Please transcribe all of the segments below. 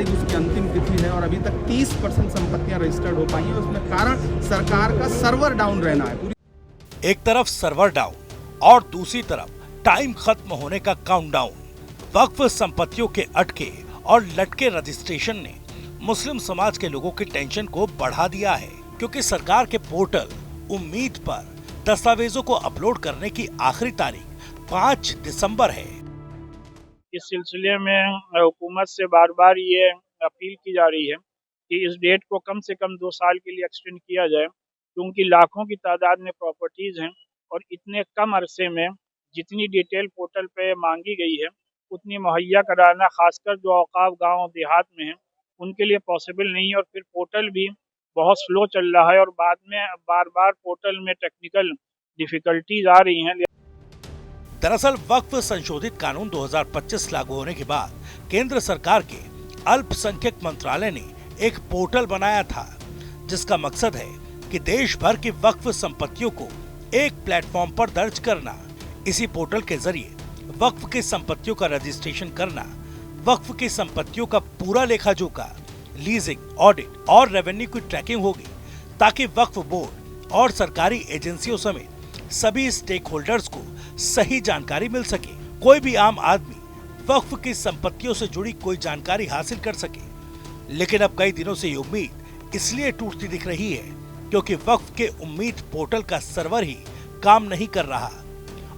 तारीख उसकी अंतिम तिथि है और अभी तक 30% संपत्तियां रजिस्टर्ड हो पाई हैं। उसमें कारण सरकार का सर्वर डाउन रहना है। एक तरफ सर्वर डाउन और दूसरी तरफ टाइम खत्म होने का काउंटडाउन। वक्फ संपत्तियों के अटके और लटके रजिस्ट्रेशन ने मुस्लिम समाज के लोगों की टेंशन को बढ़ा दिया है, क्योंकि सरकार के पोर्टल उम्मीद पर दस्तावेजों को अपलोड करने की आखिरी तारीख 5 दिसंबर है। इस सिलसिले में हुकूमत से बार बार ये अपील की जा रही है कि इस डेट को कम से कम 2 साल के लिए एक्सटेंड किया जाए, क्योंकि लाखों की तादाद में प्रॉपर्टीज हैं और इतने कम अरसे में जितनी डिटेल पोर्टल पे मांगी गई है उतनी मुहैया कराना, खासकर जो औकाफ गांव देहात में हैं उनके लिए पॉसिबल नहीं है। और फिर पोर्टल भी बहुत स्लो चल रहा है और बाद में बार बार पोर्टल में टेक्निकल डिफिकल्टीज आ रही हैं। दरअसल वक्फ संशोधित कानून 2025 लागू होने के बाद केंद्र सरकार के अल्पसंख्यक मंत्रालय ने एक पोर्टल बनाया था, जिसका मकसद है कि देश भर की वक्फ संपत्तियों को एक प्लेटफॉर्म पर दर्ज करना। इसी पोर्टल के जरिए वक्फ की संपत्तियों का रजिस्ट्रेशन करना, वक्फ की संपत्तियों का पूरा लेखा जोखा, लीजिंग, ऑडिट और रेवेन्यू की ट्रैकिंग होगी, ताकि वक्फ बोर्ड और सरकारी एजेंसियों समेत सभी स्टेक होल्डर्स को सही जानकारी मिल सके। कोई भी आम आदमी वक्फ की संपत्तियों से जुड़ी कोई जानकारी हासिल कर सके। लेकिन अब कई दिनों से ये उम्मीद इसलिए टूटती दिख रही है क्योंकि वक्फ के उम्मीद पोर्टल का सर्वर ही काम नहीं कर रहा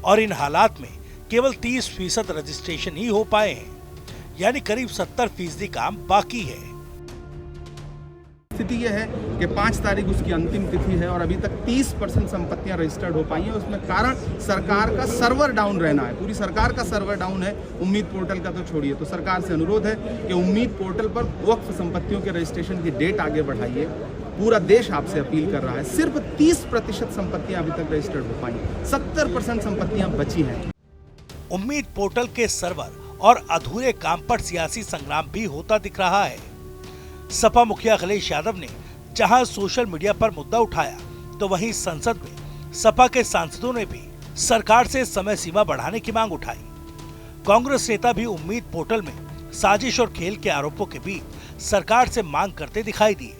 और इन हालात में केवल 30% रजिस्ट्रेशन ही हो पाए हैं, यानी करीब 70% काम बाकी है। स्थिति यह है कि 5 तारीख उसकी अंतिम तिथि है और अभी तक 30% संपत्तियां रजिस्टर्ड हो पाई हैं। उसमें कारण सरकार का सर्वर डाउन रहना है। पूरी सरकार का सर्वर डाउन है, उम्मीद पोर्टल का तो छोड़िए। तो सरकार से अनुरोध है कि उम्मीद पोर्टल पर वक्फ संपत्तियों के रजिस्ट्रेशन की डेट आगे बढ़ाइए। पूरा देश आपसे अपील कर रहा है। सिर्फ 30% संपत्तियां अभी तक रजिस्टर्ड हो पाई, 70% संपत्तियां बची हैं। उम्मीद पोर्टल के सर्वर और अधूरे काम पर सियासी संग्राम भी होता दिख रहा है। सपा मुखिया अखिलेश यादव ने जहां सोशल मीडिया पर मुद्दा उठाया, तो वहीं संसद में सपा के सांसदों ने भी सरकार से समय सीमा बढ़ाने की मांग उठाई। कांग्रेस नेता भी उम्मीद पोर्टल में साजिश और खेल के आरोपों के बीच सरकार से मांग करते दिखाई दिए।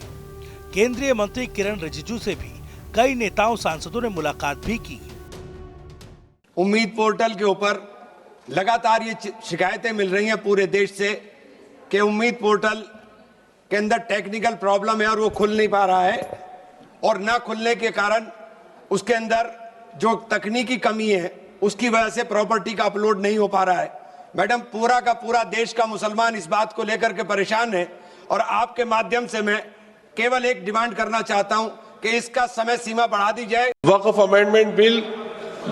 केंद्रीय मंत्री किरण रिजिजू से भी कई नेताओं सांसदों ने मुलाकात भी की। उम्मीद पोर्टल के ऊपर लगातार ये शिकायतें मिल रही हैं पूरे देश से कि उम्मीद पोर्टल के अंदर टेक्निकल प्रॉब्लम है और वो खुल नहीं पा रहा है, और ना खुलने के कारण उसके अंदर जो तकनीकी कमी है उसकी वजह से प्रॉपर्टी का अपलोड नहीं हो पा रहा है। मैडम, पूरा का पूरा देश का मुसलमान इस बात को लेकर के परेशान है और आपके माध्यम से मैं केवल एक डिमांड करना चाहता हूं कि इसका समय सीमा बढ़ा दी जाए। वक्फ अमेंडमेंट बिल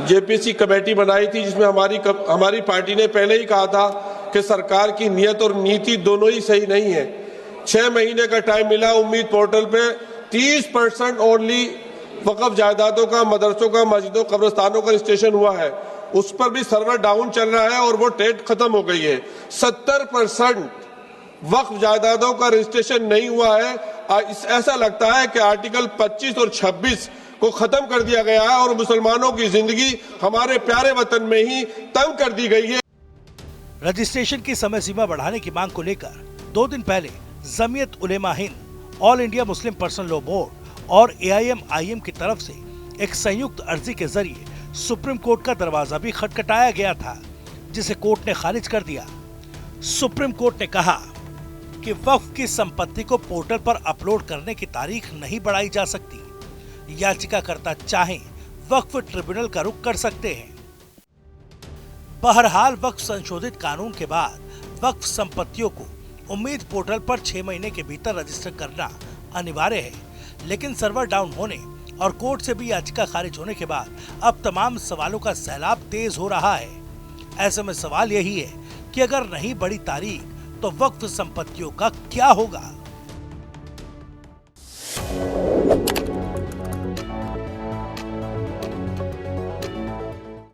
जेपीसी कमेटी बनाई थी, जिसमें हमारी पार्टी ने पहले ही कहा था कि सरकार की नीयत और नीति दोनों ही सही नहीं है। 6 महीने का टाइम मिला उम्मीद पोर्टल पे, 30% ओनली वक्फ जायदादों का, मदरसों का, मस्जिदों, कब्रिस्तानों का रजिस्ट्रेशन हुआ है। उस पर भी सर्वर डाउन चल रहा है और वो डेट खत्म हो गई है। 70% वक्फ जायदादों का रजिस्ट्रेशन नहीं हुआ है। ऐसा लगता है कि आर्टिकल 25 और 26 को खत्म कर दिया गया है और मुसलमानों की जिंदगी हमारे प्यारे वतन में ही तंग कर दी गई है। रजिस्ट्रेशन की समय सीमा बढ़ाने की मांग को लेकर 2 दिन पहले Jamiat Ulema Hind, All India Muslim Personal Law Board और AIM-IM की तरफ से एक संयुक्त अर्जी के जरिए सुप्रीम कोर्ट का दरवाजा भी खटखटाया गया था, जिसे कोर्ट ने खारिज कर दिया। सुप्रीम कोर्ट ने कहा कि वक्फ की संपत्ति को पोर्टल पर अपलोड करने की तारीख नहीं बढ़ाई जा सकती। याचिकाकर्ता चाहें वक्फ ट्रिब्यूनल का रुख कर सकते हैं। बहरहाल वक्फ संशोधित कानून के बाद वक्फ संपत्तियों को उम्मीद पोर्टल पर 6 महीने के भीतर रजिस्टर करना अनिवार्य है, लेकिन सर्वर डाउन होने और कोर्ट से भी याचिका खारिज होने के बाद अब तमाम सवालों का सैलाब तेज हो रहा है। ऐसे में सवाल यही है कि अगर नहीं बढ़ी तारीख तो वक्फ संपत्तियों का क्या होगा।